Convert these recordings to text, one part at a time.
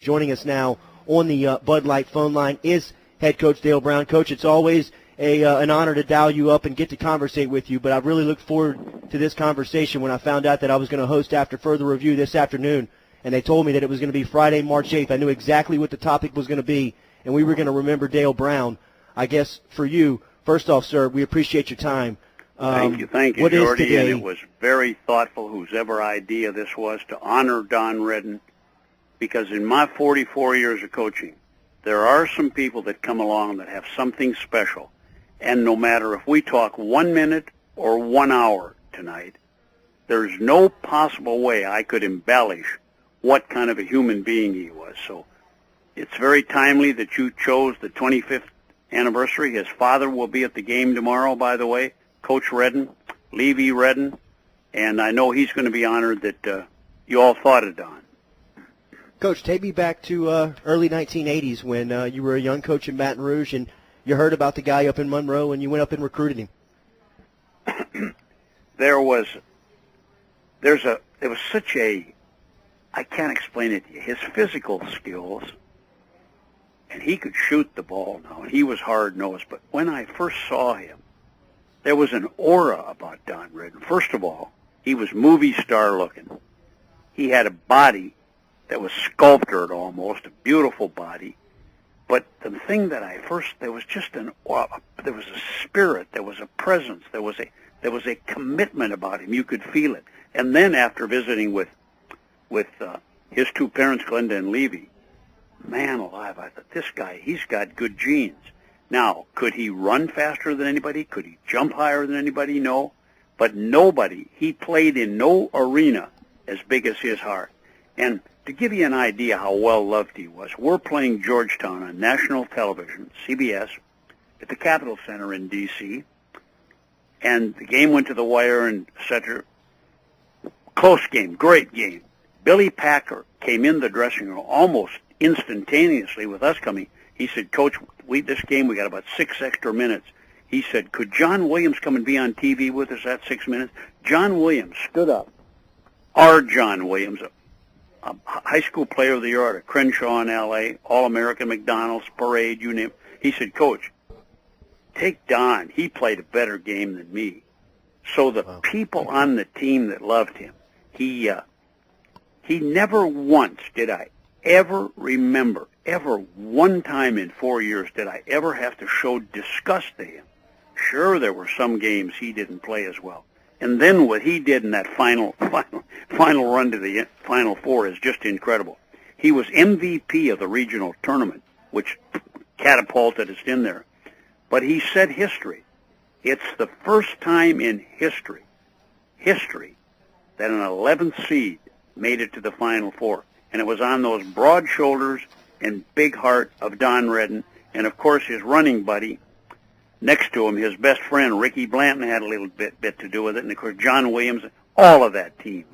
Joining us now on the Bud Light phone line is head coach Dale Brown. Coach, it's always an honor to dial you up and get to conversate with you, but I really looked forward to this conversation when I found out that I was going to host After Further Review this afternoon, and they told me that it was going to be Friday, March 8th. I knew exactly what the topic was going to be, and we were going to remember Dale Brown. I guess for you, first off, sir, we appreciate your time. Thank you, Jordy, and it was very thoughtful, whosever idea this was, to honor Don Redden, because in my 44 years of coaching, there are some people that come along that have something special, and no matter if we talk 1 minute or 1 hour tonight, there's no possible way I could embellish what kind of a human being he was. So it's very timely that you chose the 25th anniversary. His father will be at the game tomorrow, by the way, Coach Redden, Levy Redden, and I know he's going to be honored that you all thought of Don. Coach, take me back to early 1980s when you were a young coach in Baton Rouge and you heard about the guy up in Monroe and you went up and recruited him. There was such a, I can't explain it to you, his physical skills, and he could shoot the ball now, and he was hard-nosed, but when I first saw him, there was an aura about Don Redden. First of all, he was movie star looking. He had a body that was sculptured almost, a beautiful body. But the thing that there was just there was a spirit, there was a presence, there was a commitment about him. You could feel it. And then after visiting with his two parents, Glenda and Levy, man alive, I thought, this guy, he's got good genes. Now, could he run faster than anybody? Could he jump higher than anybody? No. But he played in no arena as big as his heart. And to give you an idea how well-loved he was, we're playing Georgetown on national television, CBS, at the Capitol Center in D.C., and the game went to the wire and etc. Close game, great game. Billy Packer came in the dressing room almost instantaneously with us coming. He said, Coach, this game, we got about 6 extra minutes. He said, could John Williams come and be on TV with us at 6 minutes? John Williams stood up. Our John Williams, a high school player of the year at Crenshaw in L.A., All-American McDonald's Parade, you name it. He said, Coach, take Don. He played a better game than me. So the people on the team that loved him, he never once did I ever remember, ever one time in 4 years did I ever have to show disgust to him. Sure, there were some games he didn't play as well. And then what he did in that final run to the Final Four is just incredible. He was MVP of the regional tournament, which catapulted us in there. But he set history. It's the first time in history, that an 11th seed made it to the Final Four. And it was on those broad shoulders and big heart of Don Redden. And, of course, his running buddy next to him, his best friend, Ricky Blanton, had a little bit to do with it. And, of course, John Williams, all of that team,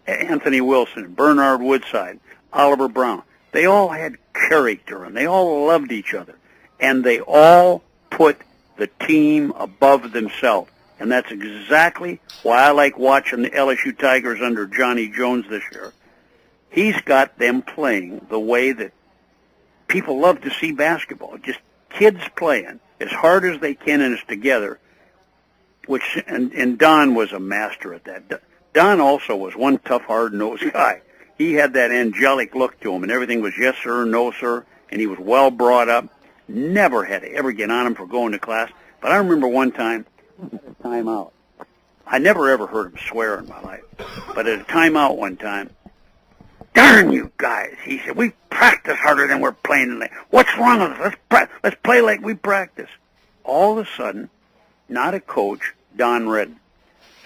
Anthony Wilson, Bernard Woodside, Oliver Brown, they all had character, and they all loved each other. And they all put the team above themselves. And that's exactly why I like watching the LSU Tigers under Johnny Jones this year. He's got them playing the way that people love to see basketball, just kids playing as hard as they can and as together, and Don was a master at that. Don also was one tough, hard-nosed guy. He had that angelic look to him, and everything was yes, sir, no, sir, and he was well brought up. Never had to ever get on him for going to class. But I remember one time, at a timeout. I never ever heard him swear in my life. But at a timeout one time, darn you guys, he said, we practice harder than we're playing tonight. What's wrong with us? Let's play like we practice. All of a sudden, not a coach, Don Redden.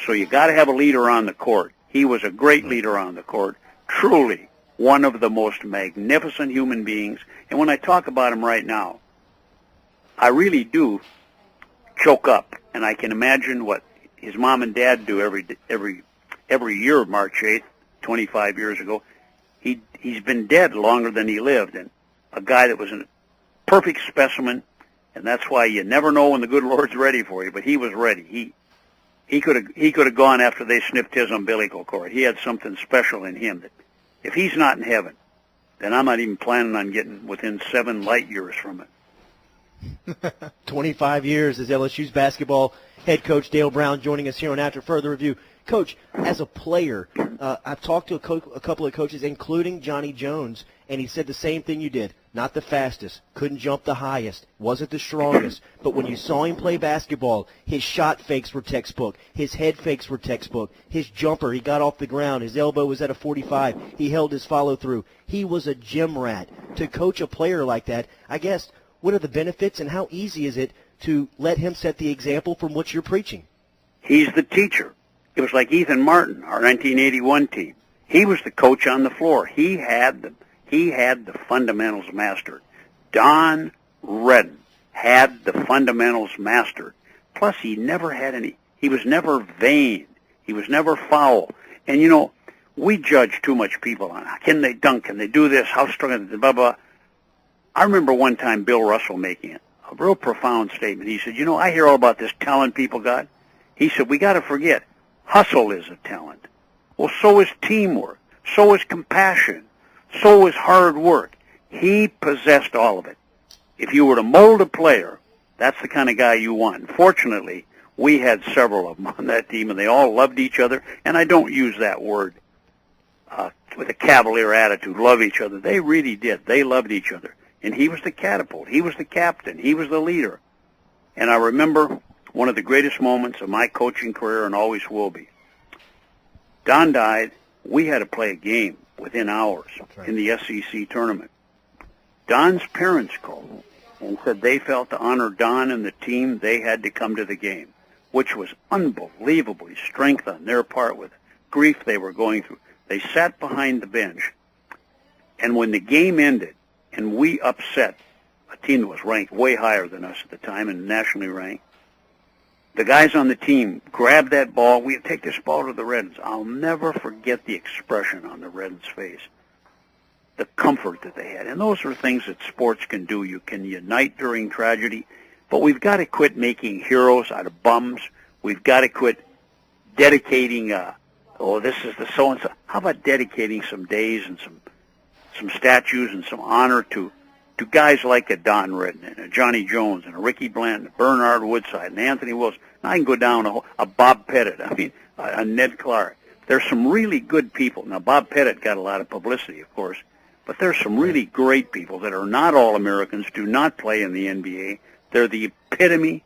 So you got to have a leader on the court. He was a great leader on the court. Truly one of the most magnificent human beings. And when I talk about him right now, I really do choke up, and I can imagine what his mom and dad do every year of March 8th, 25 years ago. He's been dead longer than he lived, and a guy that was a perfect specimen, and that's why you never know when the good Lord's ready for you. But he was ready. He could have gone after they snipped his umbilical cord. He had something special in him that if he's not in heaven, then I'm not even planning on getting within 7 light years from it. 25 years as LSU's basketball head coach Dale Brown joining us here on After Further Review. Coach, as a player, I've talked to a couple of coaches, including Johnny Jones, and he said the same thing you did. Not the fastest, couldn't jump the highest, wasn't the strongest, but when you saw him play basketball, his shot fakes were textbook, his head fakes were textbook, his jumper, he got off the ground, his elbow was at a 45, he held his follow-through. He was a gym rat. To coach a player like that, I guess, what are the benefits and how easy is it to let him set the example from what you're preaching? He's the teacher. It was like Ethan Martin, our 1981 team. He was the coach on the floor. He had the fundamentals mastered. Don Redden had the fundamentals mastered. Plus, he never had any. He was never vain. He was never foul. And, you know, we judge too much people on can they dunk, can they do this, how strong are they, blah, blah. I remember one time Bill Russell making a real profound statement. He said, you know, I hear all about this talent people got. He said, we got to forget, hustle is a talent. Well, so is teamwork. So is compassion. So is hard work. He possessed all of it. If you were to mold a player, that's the kind of guy you want. Fortunately, we had several of them on that team, and they all loved each other. And I don't use that word with a cavalier attitude, love each other. They really did. They loved each other. And he was the catapult. He was the captain. He was the leader. And I remember one of the greatest moments of my coaching career, and always will be. Don died. We had to play a game within hours in the SEC tournament. Don's parents called and said they felt to honor Don and the team, they had to come to the game, which was unbelievably strength on their part with grief they were going through. They sat behind the bench, and when the game ended and we upset a team that was ranked way higher than us at the time and nationally ranked, the guys on the team grabbed that ball. We take this ball to the Reddens. I'll never forget the expression on the Reddens' face, the comfort that they had. And those are things that sports can do. You can unite during tragedy, but we've got to quit making heroes out of bums. We've got to quit dedicating, this is the so-and-so. How about dedicating some days and some statues and some honor to guys like a Don Redden and a Johnny Jones and a Ricky Blanton, a Bernard Woodside and Anthony Wilson. I can go down a Bob Pettit, a Ned Clark. There's some really good people. Now, Bob Pettit got a lot of publicity, of course, but there's some really great people that are not All-Americans, do not play in the NBA. They're the epitome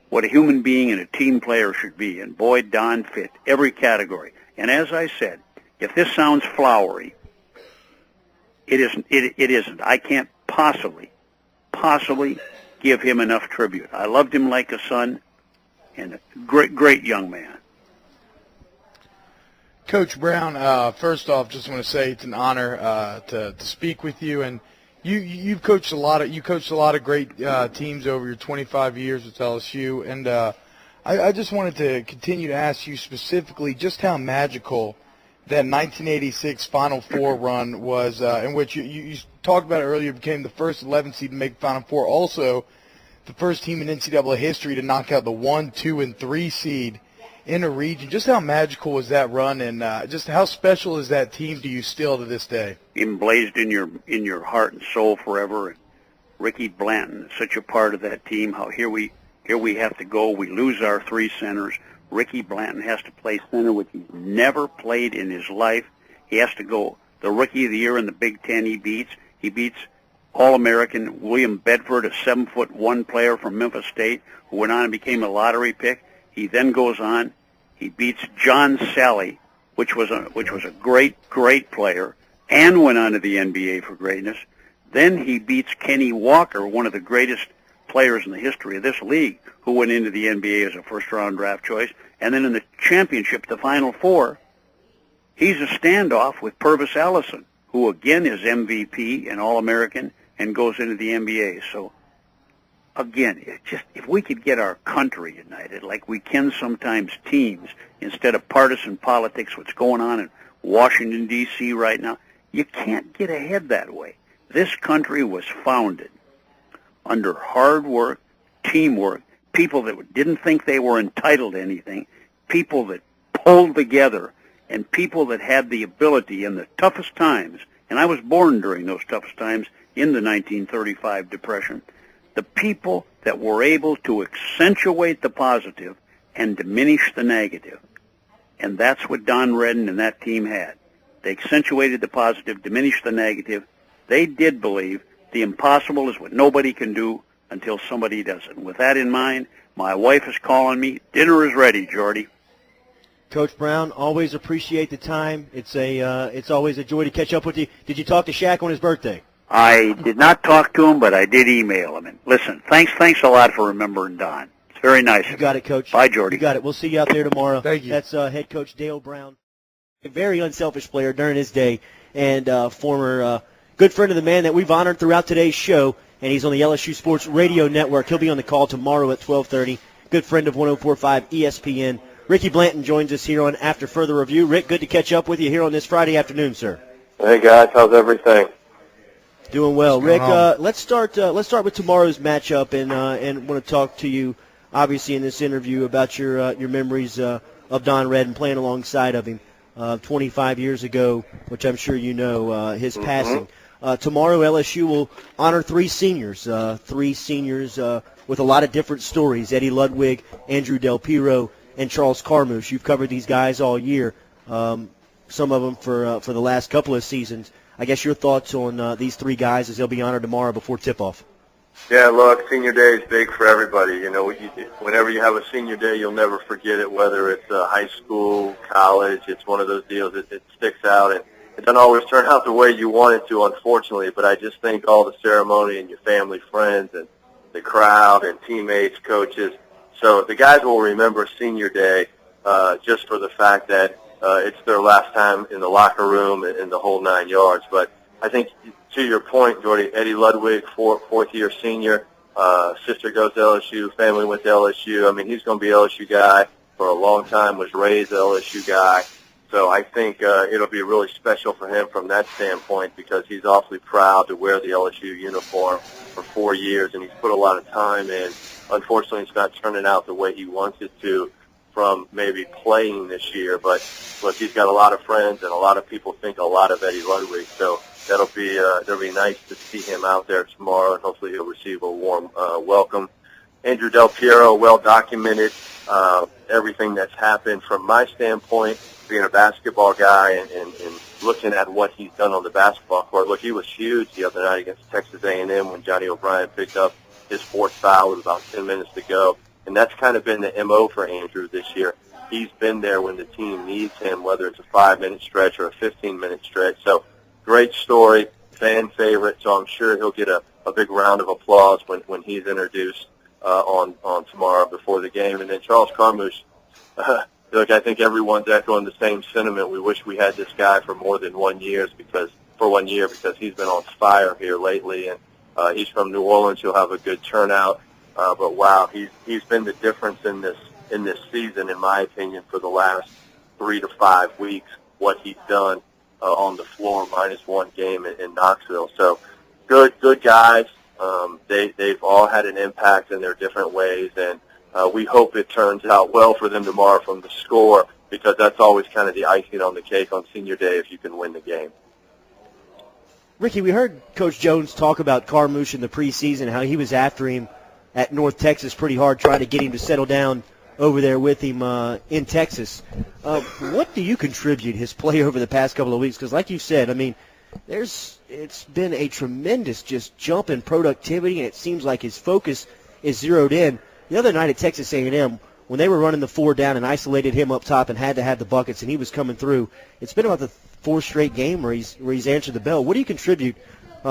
what a human being and a team player should be, and boy, Don fit every category. And as I said, if this sounds flowery, it isn't. It isn't. I can't possibly give him enough tribute. I loved him like a son, and a great young man. Coach Brown, first off, just want to say it's an honor to speak with you, and you've coached a lot of great teams over your 25 years with LSU, and I just wanted to continue to ask you specifically just how magical that 1986 Final Four run was, in which you talked about it earlier, became the first 11 seed to make Final Four, also the first team in NCAA history to knock out the 1, 2, and 3 seed in a region. Just how magical was that run, and just how special is that team to you still to this day? Emblazed in your heart and soul forever. And Ricky Blanton is such a part of that team. How here we have to go. We lose our 3 centers. Ricky Blanton has to play center, which he's never played in his life. He has to go the Rookie of the Year in the Big Ten. He beats All-American William Bedford, a 7'1" player from Memphis State, who went on and became a lottery pick. He then goes on. He beats John Sally, which was a great player, and went on to the NBA for greatness. Then he beats Kenny Walker, one of the greatest players in the history of this league, who went into the NBA as a first-round draft choice. And then in the championship, the Final Four, he's a standoff with Purvis Ellison, who again is MVP and All-American and goes into the NBA. So, again, if we could get our country united like we can sometimes teams, instead of partisan politics, what's going on in Washington, D.C. right now, you can't get ahead that way. This country was founded under hard work, teamwork, people that didn't think they were entitled to anything, people that pulled together, and people that had the ability in the toughest times and I was born during those toughest times in the 1935 Depression, the people that were able to accentuate the positive and diminish the negative. And that's what Don Redden and that team had. They accentuated the positive, diminished the negative. They did believe the impossible is what nobody can do until somebody does it. And with that in mind, my wife is calling me. Dinner is ready, Jordy. Coach Brown, always appreciate the time. It's always a joy to catch up with you. Did you talk to Shaq on his birthday? I did not talk to him, but I did email him. And listen, thanks a lot for remembering Don. It's very nice. You got it, Coach. Bye, Jordy. You got it. We'll see you out there tomorrow. Thank you. That's head coach Dale Brown, a very unselfish player during his day, and former good friend of the man that we've honored throughout today's show. And he's on the LSU Sports Radio Network. He'll be on the call tomorrow at 12:30. Good friend of 104.5 ESPN. Ricky Blanton joins us here on After Further Review. Rick, good to catch up with you here on this Friday afternoon, sir. Hey guys, how's everything? Doing well, Rick. Let's start with tomorrow's matchup, and want to talk to you, obviously, in this interview about your memories of Don Redden, playing alongside of him 25 years ago, which I'm sure you know his passing. Tomorrow, LSU will honor three seniors with a lot of different stories: Eddie Ludwig, Andrew Del Piero, and Charles Carmouche. You've covered these guys all year, some of them for the last couple of seasons. I guess your thoughts on these three guys as they'll be honored tomorrow before tip-off. Yeah, look, senior day is big for everybody. You know, whenever you have a senior day, you'll never forget it, whether it's high school, college. It's one of those deals that it sticks out, and it doesn't always turn out the way you want it to, unfortunately. But I just think all the ceremony and your family, friends, and the crowd and teammates, coaches. So the guys will remember senior day just for the fact that it's their last time in the locker room and the whole 9 yards. But I think, to your point, Jordy, Eddie Ludwig, fourth-year senior, sister goes to LSU, family went to LSU. I mean, he's going to be an LSU guy for a long time, was raised an LSU guy. So I think it'll be really special for him from that standpoint because he's awfully proud to wear the LSU uniform for 4 years, and he's put a lot of time in. Unfortunately, it's not turning out the way he wants it to from maybe playing this year. But, look, he's got a lot of friends, and a lot of people think a lot of Eddie Ludwig. So that'll be nice to see him out there tomorrow, and hopefully he'll receive a warm welcome. Andrew Del Piero, well-documented, everything that's happened from my standpoint, being a basketball guy and looking at what he's done on the basketball court. Look, he was huge the other night against Texas A&M when Johnny O'Brien picked up his fourth foul with about 10 minutes to go. And that's kind of been the MO for Andrew this year. He's been there when the team needs him, whether it's a 5-minute stretch or a 15-minute stretch. So great story, fan favorite, so I'm sure he'll get a big round of applause when he's introduced on tomorrow before the game. And then Charles Carmouche, look, I think everyone's echoing the same sentiment. We wish we had this guy for more than 1 year because he's been on fire here lately. And he's from New Orleans. He'll have a good turnout. But wow, he's been the difference in this season, in my opinion, for the last 3 to 5 weeks. What he's done on the floor, minus one game in Knoxville. So good guys. They've all had an impact in their different ways, and we hope it turns out well for them tomorrow from the score, because that's always kind of the icing on the cake on senior day if you can win the game. Ricky, we heard Coach Jones talk about Carmouche in the preseason, how he was after him at North Texas pretty hard, trying to get him to settle down over there with him in Texas. What do you contribute his play over the past couple of weeks? Because like you said, I mean, it's been a tremendous just jump in productivity, and it seems like his focus is zeroed in. The other night at Texas A&M, when they were running the 4 down and isolated him up top and had to have the buckets, and he was coming through, it's been about the 4th straight game where he's answered the bell. What do you contribute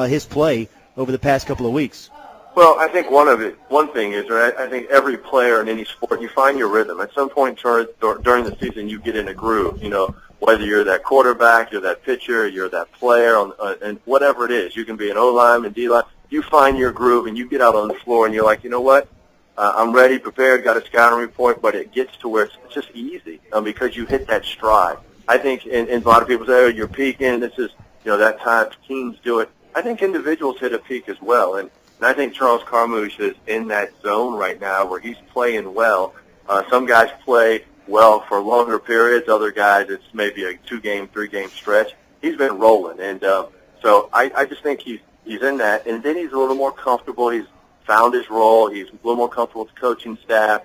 his play over the past couple of weeks? Well, I think one thing is, right, I think every player in any sport, you find your rhythm. At some point during the season, you get in a groove, you know, whether you're that quarterback, you're that pitcher, you're that player, and whatever it is. You can be an O-line and D-line. You find your groove, and you get out on the floor, and you're like, you know what? I'm ready, prepared, got a scouting report, but it gets to where it's just easy because you hit that stride. I think, and a lot of people say, oh, you're peaking, this is, you know, that time teams do it. I think individuals hit a peak as well, and I think Charles Carmouche is in that zone right now where he's playing well. Some guys play well for longer periods. Other guys, it's maybe a 2-game, 3-game stretch. He's been rolling, and So I just think he's in that, and then he's a little more comfortable. He's found his role. He's a little more comfortable with the coaching staff.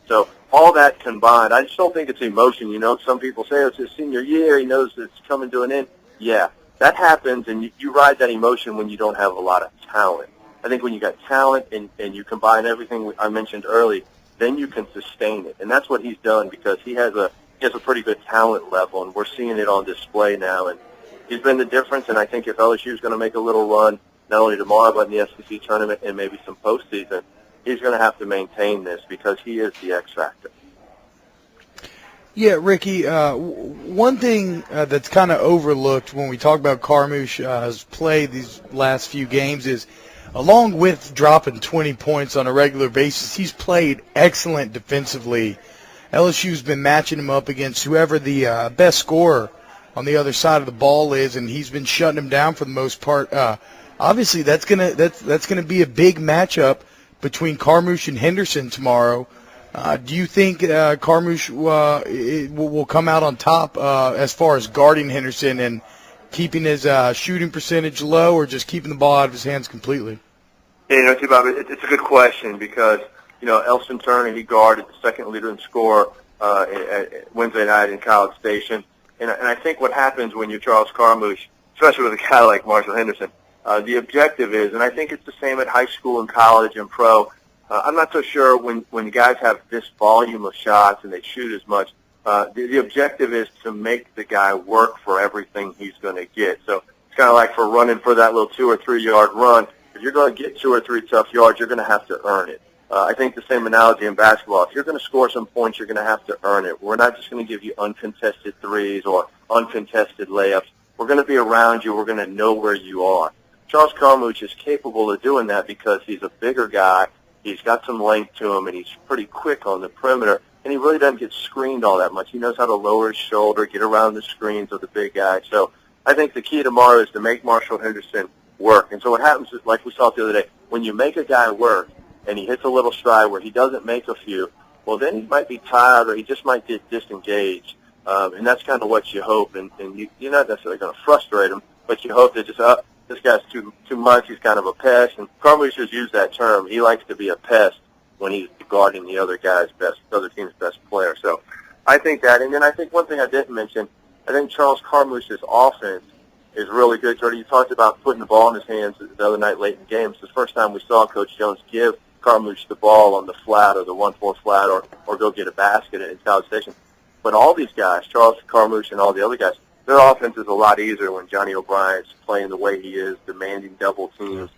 So all that combined, I just don't think it's emotion. You know, some people say it's his senior year. He knows it's coming to an end. Yeah, that happens, and you ride that emotion when you don't have a lot of talent. I think when you got talent and you combine everything I mentioned early, then you can sustain it, and that's what he's done because he has a pretty good talent level, and we're seeing it on display now. And he's been the difference, and I think if LSU is going to make a little run, not only tomorrow but in the SEC tournament and maybe some postseason, he's going to have to maintain this because he is the X factor. Yeah, Ricky, one thing that's kind of overlooked when we talk about Carmouche's play these last few games is, along with dropping 20 points on a regular basis, he's played excellent defensively. LSU's been matching him up against whoever the best scorer on the other side of the ball is, and he's been shutting him down for the most part. Obviously, that's gonna be a big matchup between Carmouche and Henderson tomorrow. Do you think Carmouche will come out on top as far as guarding Henderson and keeping his shooting percentage low, or just keeping the ball out of his hands completely? Yeah, you know, T-Bob, it's a good question because, you know, Elston Turner, he guarded the second leader in score at Wednesday night in College Station. And I think what happens when you're Charles Carmouche, especially with a guy like Marshall Henderson, the objective is, and I think it's the same at high school and college and pro, I'm not so sure when guys have this volume of shots and they shoot as much, the objective is to make the guy work for everything he's going to get. So it's kind of like for running for that little 2 or 3 yard run. If you're going to get 2 or 3 tough yards, you're going to have to earn it. I think the same analogy in basketball. If you're going to score some points, you're going to have to earn it. We're not just going to give you uncontested threes or uncontested layups. We're going to be around you. We're going to know where you are. Charles Carmouche is capable of doing that because he's a bigger guy. He's got some length to him, and he's pretty quick on the perimeter, and he really doesn't get screened all that much. He knows how to lower his shoulder, get around the screens of the big guy. So I think the key tomorrow is to make Marshall Henderson work. And so what happens is, like we saw the other day, when you make a guy work and he hits a little stride where he doesn't make a few, well, then he might be tired or he just might get disengaged. And that's kind of what you hope. And you're not necessarily going to frustrate him, but you hope that just, this guy's too much. He's kind of a pest. And Carmouche has used that term. He likes to be a pest when he's guarding the other team's best player. So I think that. And then I think one thing I didn't mention, I think Charles Carmouche's offense is really good. Jordy, you talked about putting the ball in his hands the other night late in games. It's the first time we saw Coach Jones give Carmouche the ball on the flat or the 1-4 flat or go get a basket in College Station. But all these guys, Charles Carmouche and all the other guys, their offense is a lot easier when Johnny O'Brien's playing the way he is, demanding double teams,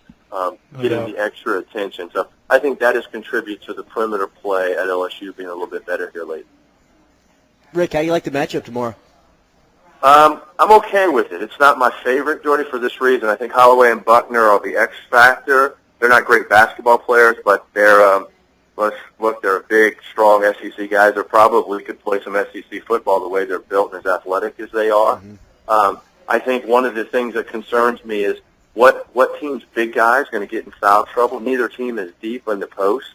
getting the extra attention. So I think that has contributed to the perimeter play at LSU being a little bit better here lately. Rick, how do you like the matchup tomorrow? I'm okay with it. It's not my favorite, Jordy, for this reason. I think Holloway and Buckner are the X factor. They're not great basketball players, but they're they're big, strong SEC guys. They probably could play some SEC football the way they're built and as athletic as they are. Mm-hmm. I think one of the things that concerns me is what team's big guy is going to get in foul trouble. Neither team is deep in the post.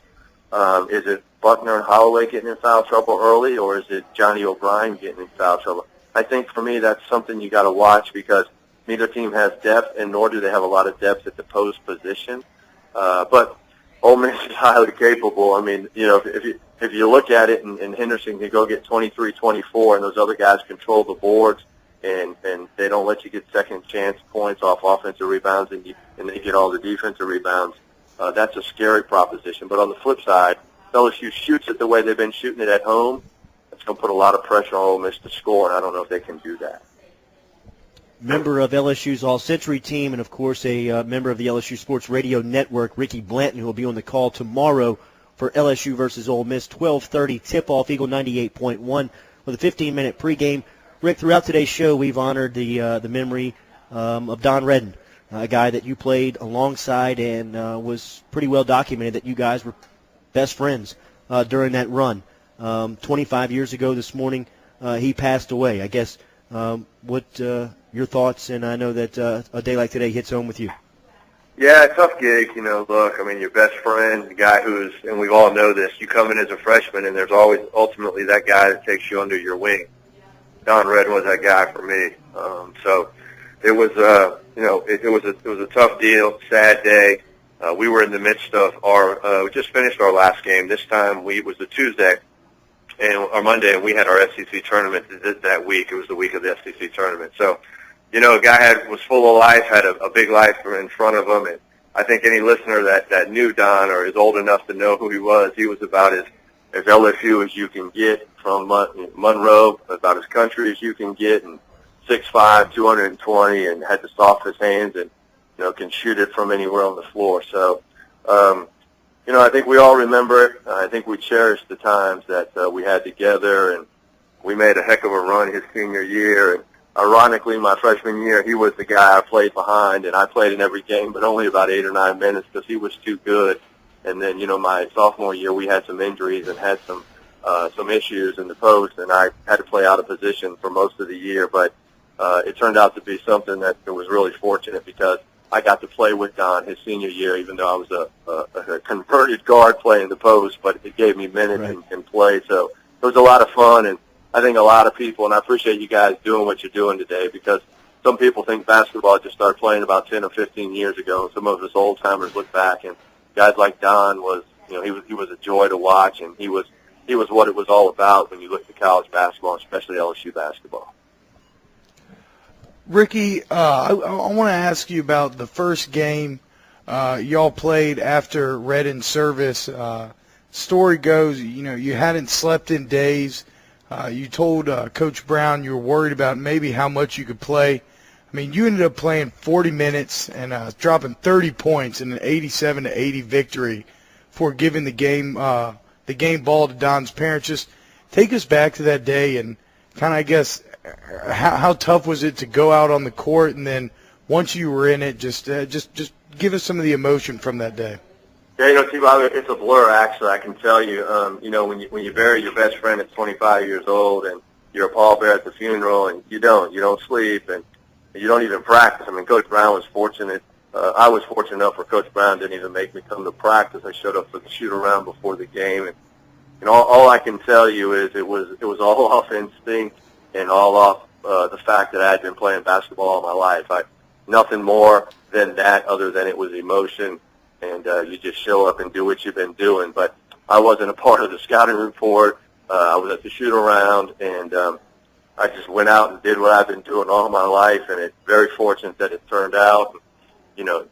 Is it Buckner and Holloway getting in foul trouble early, or is it Johnny O'Brien getting in foul trouble? I think for me that's something you got to watch because neither team has depth, and nor do they have a lot of depth at the post position. But Ole Miss is highly capable. I mean, you know, if you look at it, and Henderson can go get 23, 24, and those other guys control the boards, and they don't let you get second chance points off offensive rebounds, and they get all the defensive rebounds. That's a scary proposition. But on the flip side, LSU shoots it the way they've been shooting it at home. It's going to put a lot of pressure on Ole Miss to score, and I don't know if they can do that. Member of LSU's All-Century team, and, of course, a member of the LSU Sports Radio Network, Ricky Blanton, who will be on the call tomorrow for LSU versus Ole Miss, 12:30 tip-off, Eagle 98.1, with a 15-minute pregame. Rick, throughout today's show, we've honored the memory of Don Redden, a guy that you played alongside and was pretty well documented that you guys were best friends during that run. 25 years ago this morning, he passed away. I guess what your thoughts, and I know that a day like today hits home with you. Yeah, tough gig, you know. Look, I mean, your best friend, the guy who's, and we all know this, you come in as a freshman, and there's always ultimately that guy that takes you under your wing. Don Redden was that guy for me. So it was it was a tough deal, sad day. We were in the midst of we just finished our last game. This time it was a Tuesday or Monday, and we had our SEC tournament that week. It was the week of the SEC tournament. So, a guy was full of life, had a big life in front of him, and I think any listener that knew Don or is old enough to know who he was about as LSU as you can get, from Monroe, about as country as you can get, and 6'5", 220, and had the softest hands, and can shoot it from anywhere on the floor. So, I think we all remember it. I think we cherish the times that we had together, and we made a heck of a run his senior year. And ironically, my freshman year, he was the guy I played behind, and I played in every game, but only about 8 or 9 minutes because he was too good. And then, my sophomore year, we had some injuries and had some issues in the post, and I had to play out of position for most of the year. But it turned out to be something that was really fortunate because I got to play with Don his senior year, even though I was a converted guard playing the post, but it gave me minutes and play. So it was a lot of fun, and I think a lot of people, and I appreciate you guys doing what you're doing today, because some people think basketball just started playing about 10 or 15 years ago. Some of us old-timers look back, and guys like Don was, he was a joy to watch, and he was what it was all about when you look at college basketball, especially LSU basketball. Ricky, I want to ask you about the first game y'all played after Redden's service. Story goes, you hadn't slept in days. You told Coach Brown you were worried about maybe how much you could play. I mean, you ended up playing 40 minutes and dropping 30 points in an 87-80 victory for giving the game ball to Don's parents. Just take us back to that day and kind of, I guess, how tough was it to go out on the court, and then once you were in it, just give us some of the emotion from that day. Yeah, T-Bob, it's a blur, actually, I can tell you. When you bury your best friend at 25 years old and you're a pallbearer at the funeral, and you don't sleep, and you don't even practice. I mean, Coach Brown was fortunate. I was fortunate enough where Coach Brown didn't even make me come to practice. I showed up for the shoot-around before the game, and all I can tell you is it was all off instinct and all off the fact that I had been playing basketball all my life. Nothing more than that, other than it was emotion, and you just show up and do what you've been doing. But I wasn't a part of the scouting report. I was at the shoot-around, and I just went out and did what I've been doing all my life, and it's very fortunate that it turned out.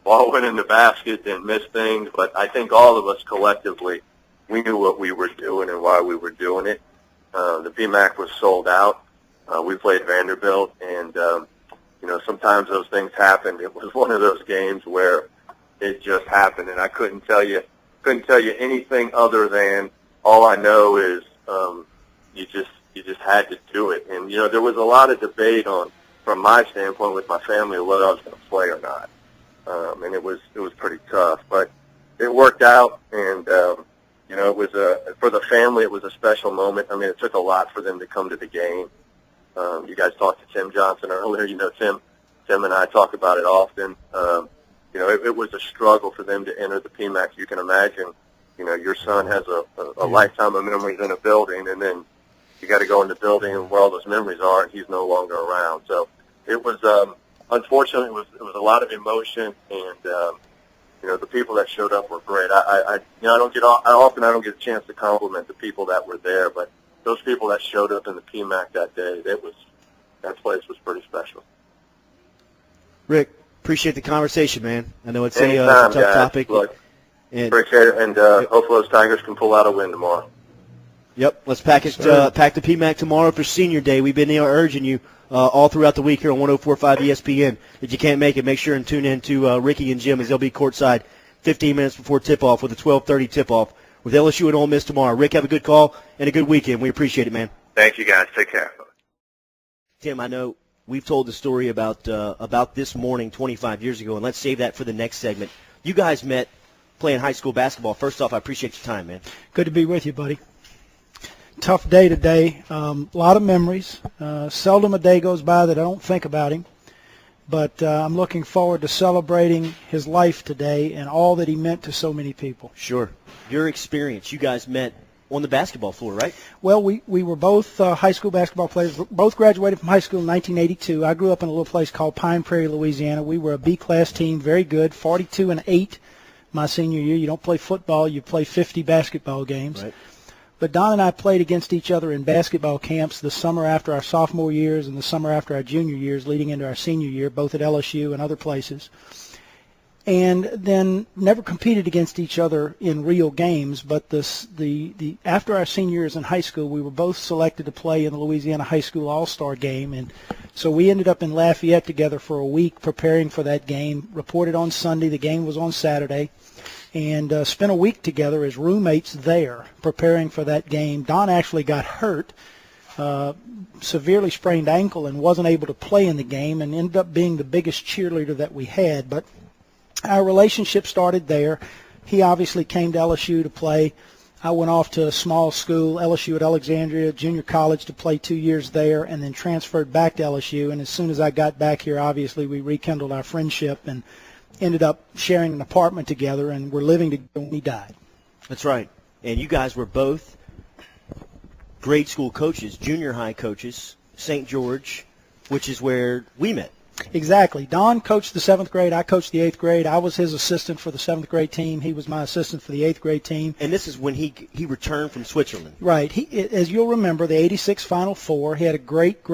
Ball went in the basket, didn't miss things, but I think all of us collectively, we knew what we were doing and why we were doing it. The PMAC was sold out. We played Vanderbilt, and sometimes those things happen. It was one of those games where it just happened, and I couldn't tell you anything other than all I know is you just had to do it. And there was a lot of debate from my standpoint with my family, whether I was going to play or not, and it was pretty tough, but it worked out, and it was for the family, it was a special moment. I mean, it took a lot for them to come to the game. You guys talked to Tim Johnson earlier. Tim and I talk about it often. It was a struggle for them to enter the PMAC. You can imagine, your son has a lifetime of memories in a building, and then you got to go in the building where all those memories are, and he's no longer around. So it was, unfortunately, it was a lot of emotion, and the people that showed up were great. I don't get a chance to compliment the people that were there, but those people that showed up in the PMAC that day, that place was pretty special. Rick, appreciate the conversation, man. I know it's Anytime, a tough guys. topic. Look, appreciate it, and hopefully those Tigers can pull out a win tomorrow. Yep, let's pack the PMAC tomorrow for Senior Day. We've been urging you all throughout the week here on 104.5 ESPN. If you can't make it, make sure and tune in to Ricky and Jim as they'll be courtside 15 minutes before tip-off with a 12:30 tip-off with LSU and Ole Miss tomorrow. Rick, have a good call and a good weekend. We appreciate it, man. Thank you, guys. Take care. Tim, I know we've told the story about this morning 25 years ago, and let's save that for the next segment. You guys met playing high school basketball. First off, I appreciate your time, man. Good to be with you, buddy. Tough day today. A lot of memories. Seldom a day goes by that I don't think about him. But I'm looking forward to celebrating his life today and all that he meant to so many people. Sure. Your experience, you guys met on the basketball floor, right? Well, we were both high school basketball players. Both graduated from high school in 1982. I grew up in a little place called Pine Prairie, Louisiana. We were a B-class team, very good, 42-8 my senior year. You don't play football, you play 50 basketball games. Right. But Don and I played against each other in basketball camps the summer after our sophomore years and the summer after our junior years, leading into our senior year, both at LSU and other places. And then never competed against each other in real games. But the after our senior years in high school, we were both selected to play in the Louisiana High School All-Star game, and so we ended up in Lafayette together for a week preparing for that game. Reported on Sunday. The game was on Saturday. And spent a week together as roommates there preparing for that game. Don actually got hurt, severely sprained ankle, and wasn't able to play in the game and ended up being the biggest cheerleader that we had. But our relationship started there. He obviously came to LSU to play. I went off to a small school, LSU at Alexandria Junior College, to play 2 years there, and then transferred back to LSU. And as soon as I got back here, obviously we rekindled our friendship and ended up sharing an apartment together, and we're living together when he died. That's right. And you guys were both grade school coaches, junior high coaches, St. George, which is where we met. Exactly. Don coached the 7th grade. I coached the 8th grade. I was his assistant for the 7th grade team. He was my assistant for the 8th grade team. And this is when he returned from Switzerland. Right. As you'll remember, the '86 Final Four. He had a great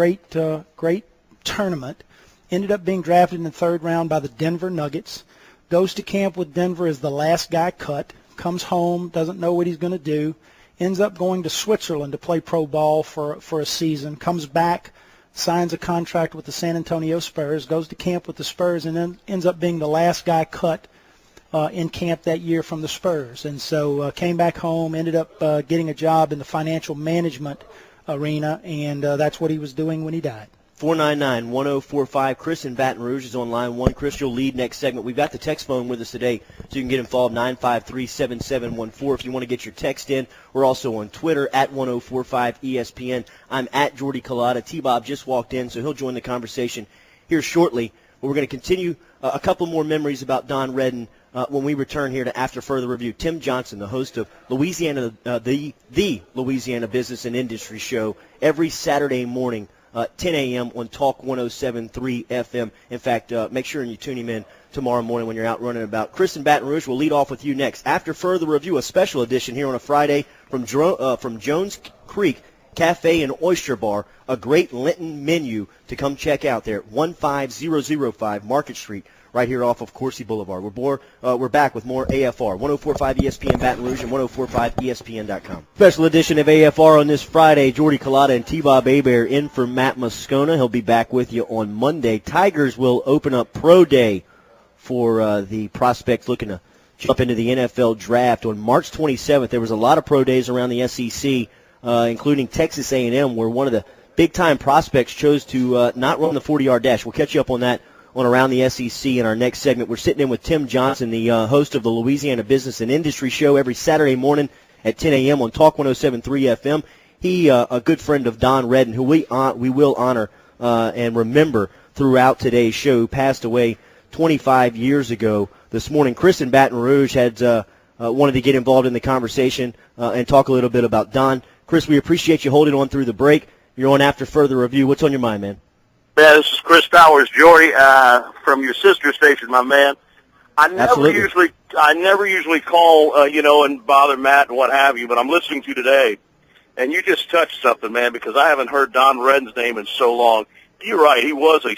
tournament. Ended up being drafted in the 3rd round by the Denver Nuggets. Goes to camp with Denver as the last guy cut. Comes home, doesn't know what he's going to do. Ends up going to Switzerland to play pro ball for a season. Comes back, signs a contract with the San Antonio Spurs. Goes to camp with the Spurs, and then ends up being the last guy cut in camp that year from the Spurs. And so came back home, ended up getting a job in the financial management arena, and that's what he was doing when he died. 499-1045. Chris in Baton Rouge is on line 1. Chris, you'll lead next segment. We've got the text phone with us today, so you can get involved, 953-7714. If you want to get your text in, we're also on Twitter, at 1045ESPN. I'm at Jordy Collada. T-Bob just walked in, so he'll join the conversation here shortly. But we're going to continue a couple more memories about Don Redden when we return here to After Further Review. Tim Johnson, the host of Louisiana, the Louisiana Business and Industry Show, every Saturday morning, 10 a.m. on Talk 107.3 FM. In fact, make sure you tune him in tomorrow morning when you're out running about. Chris in Baton Rouge will lead off with you next. After Further Review, a special edition here on a Friday from Jones Creek Cafe and Oyster Bar, a great Lenten menu to come check out there at 15005 Market Street, right here off of Coursey Boulevard. We're back with more AFR, 104.5 ESPN Baton Rouge and 104.5ESPN.com. Special edition of AFR on this Friday. Jordy Collada and T-Bob Hebert in for Matt Moscona. He'll be back with you on Monday. Tigers will open up Pro Day for the prospects looking to jump into the NFL draft on March 27th. There was a lot of Pro Days around the SEC, including Texas A&M, where one of the big-time prospects chose to not run the 40-yard dash. We'll catch you up on that on Around the SEC in our next segment. We're sitting in with Tim Johnson, the host of the Louisiana Business and Industry Show, every Saturday morning at 10 a.m. on Talk 107.3 FM. He, a good friend of Don Redden, who we will honor and remember throughout today's show, who passed away 25 years ago this morning. Chris in Baton Rouge had wanted to get involved in the conversation and talk a little bit about Don. Chris, we appreciate you holding on through the break. You're on After Further Review. What's on your mind, man? Yeah, this is Chris Towers, Jordy, from your sister station, my man. I never usually call, and bother Matt and what have you, but I'm listening to you today, and you just touched something, man, because I haven't heard Don Redden's name in so long. You're right, he was a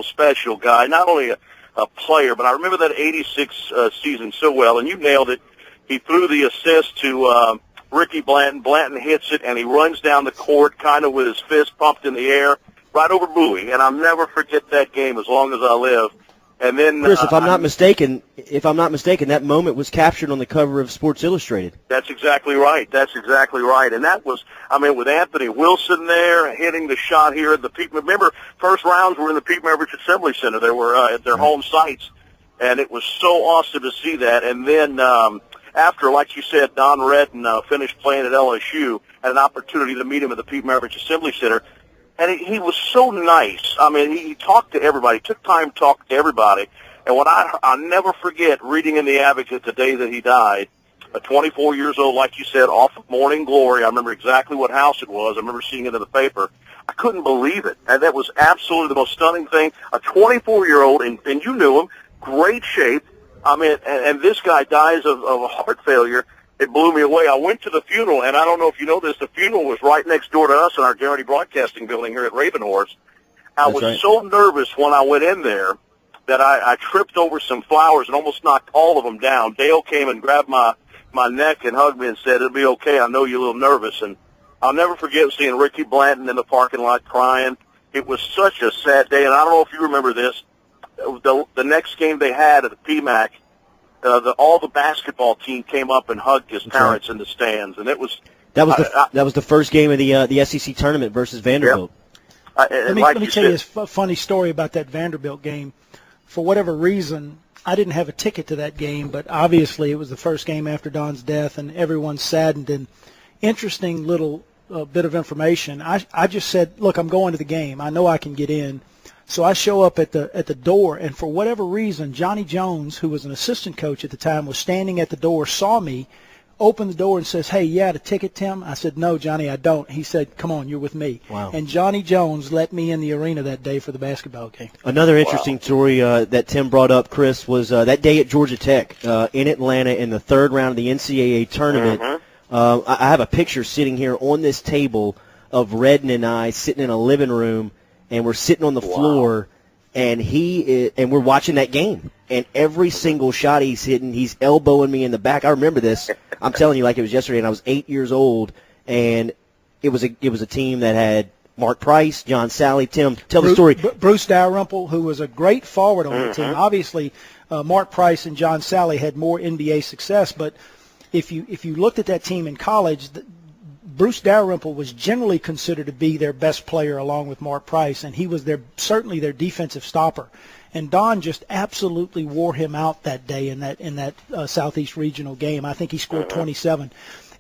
special guy, not only a player, but I remember that 86 season so well, and you nailed it. He threw the assist to Ricky Blanton. Blanton hits it, and he runs down the court kind of with his fist pumped in the air, right over Bowie, and I'll never forget that game as long as I live. And then, Chris, if I'm not mistaken, that moment was captured on the cover of Sports Illustrated. That's exactly right. And that was, with Anthony Wilson there hitting the shot here at the Pete. Remember, first rounds were in the Pete Maravich Assembly Center. They were at their home sites, and it was so awesome to see that. And then after, like you said, Don Redden finished playing at LSU, had an opportunity to meet him at the Pete Maravich Assembly Center. And he was so nice. He talked to everybody, took time to talk to everybody. And what I'll never forget reading in the Advocate the day that he died, a 24 years old, like you said, off of Morning Glory. I remember exactly what house it was. I remember seeing it in the paper. I couldn't believe it. And that was absolutely the most stunning thing. A 24-year-old, and you knew him, great shape. I mean, and this guy dies of a heart failure. It blew me away. I went to the funeral, and I don't know if you know this, the funeral was right next door to us in our Guarantee Broadcasting building here at Ravenhorse. I was so nervous when I went in there that I tripped over some flowers and almost knocked all of them down. Dale came and grabbed my neck and hugged me and said, "It'll be okay. I know you're a little nervous." And I'll never forget seeing Ricky Blanton in the parking lot crying. It was such a sad day, and I don't know if you remember this. The next game they had at the PMAC, all the basketball team came up and hugged his parents in the stands, and it was that was the first game of the SEC tournament versus Vanderbilt. Yep. Let me tell you a funny story about that Vanderbilt game. For whatever reason, I didn't have a ticket to that game, but obviously it was the first game after Don's death, and everyone's saddened. And interesting little bit of information. I just said, look, I'm going to the game. I know I can get in. So I show up at the door, and for whatever reason, Johnny Jones, who was an assistant coach at the time, was standing at the door, saw me, opened the door and says, "Hey, you had a ticket, Tim?" I said, "No, Johnny, I don't." He said, "Come on, you're with me." Wow. And Johnny Jones let me in the arena that day for the basketball game. Another interesting story that Tim brought up, Chris, was that day at Georgia Tech in Atlanta in the third round of the NCAA tournament. I have a picture sitting here on this table of Redden and I sitting in a living room, and we're sitting on the floor, and and we're watching that game. And every single shot he's hitting, he's elbowing me in the back. I remember this. I'm telling you like it was yesterday, and I was 8 years old, and it was a team that had Mark Price, John Sally. Tim, tell the story. Bruce Dalrymple, who was a great forward on the team. Obviously, Mark Price and John Sally had more NBA success, but if you looked at that team in college, Bruce Dalrymple was generally considered to be their best player along with Mark Price, and he was certainly their defensive stopper. And Don just absolutely wore him out that day in that Southeast Regional game. I think he scored 27.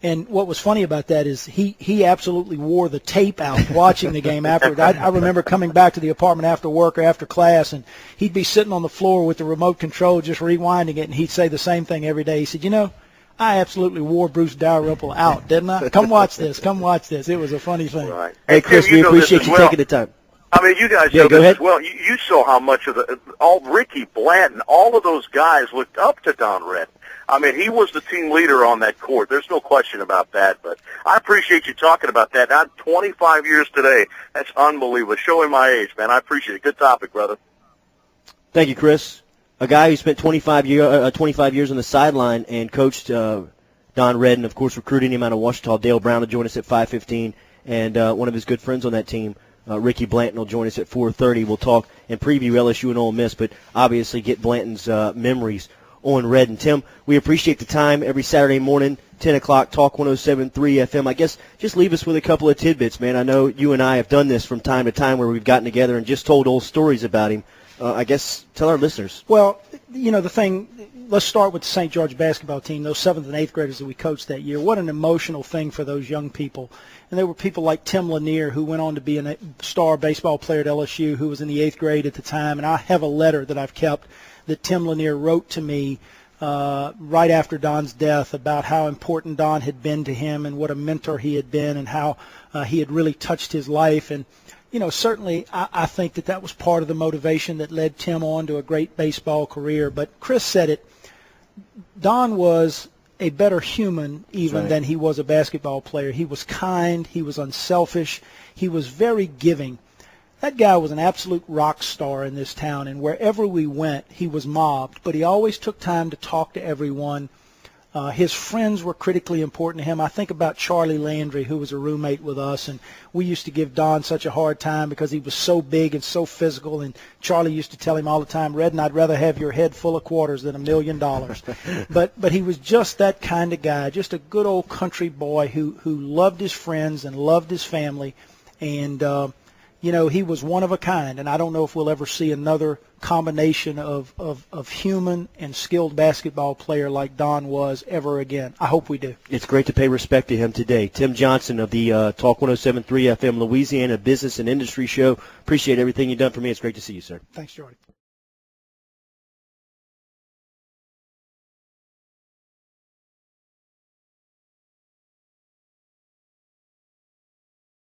And what was funny about that is he absolutely wore the tape out watching the game afterward. I remember coming back to the apartment after work or after class, and he'd be sitting on the floor with the remote control just rewinding it, and he'd say the same thing every day. He said, I absolutely wore Bruce Dalrymple out, didn't I? Come watch this. Come watch this. It was a funny thing. Right. Hey, Chris, we appreciate you taking the time. I mean, you guys know this as well. You saw how much of all Ricky Blanton, all of those guys looked up to Don Redden. I mean, he was the team leader on that court. There's no question about that. But I appreciate you talking about that. Now, 25 years today, that's unbelievable. Showing my age, man. I appreciate it. Good topic, brother. Thank you, Chris. A guy who spent 25 years on the sideline and coached Don Redden, of course, recruiting him out of Washita. Dale Brown will join us at 5:15, and one of his good friends on that team, Ricky Blanton, will join us at 4:30. We'll talk and preview LSU and Ole Miss, but obviously get Blanton's memories on Redden. Tim, we appreciate the time every Saturday morning, 10 o'clock, Talk 107.3 FM. I guess just leave us with a couple of tidbits, man. I know you and I have done this from time to time where we've gotten together and just told old stories about him. I guess tell our listeners. Well, the thing, let's start with the St. George basketball team, those 7th and 8th graders that we coached that year. What an emotional thing for those young people. And there were people like Tim Lanier, who went on to be a star baseball player at LSU, who was in the 8th grade at the time. And I have a letter that I've kept that Tim Lanier wrote to me right after Don's death about how important Don had been to him and what a mentor he had been and how he had really touched his life. And certainly I think that was part of the motivation that led Tim on to a great baseball career. But Chris said it, Don was a better human even than he was a basketball player. He was kind. He was unselfish. He was very giving. That guy was an absolute rock star in this town, and wherever we went, he was mobbed. But he always took time to talk to everyone. His friends were critically important to him. I think about Charlie Landry, who was a roommate with us, and we used to give Don such a hard time because he was so big and so physical, and Charlie used to tell him all the time, "Redden, I'd rather have your head full of quarters than $1 million." But he was just that kind of guy, just a good old country boy who loved his friends and loved his family, and he was one of a kind, and I don't know if we'll ever see another combination of human and skilled basketball player like Don was ever again. I hope we do. It's great to pay respect to him today. Tim Johnson of the Talk 107.3 FM Louisiana Business and Industry Show. Appreciate everything you've done for me. It's great to see you, sir. Thanks, Jordy.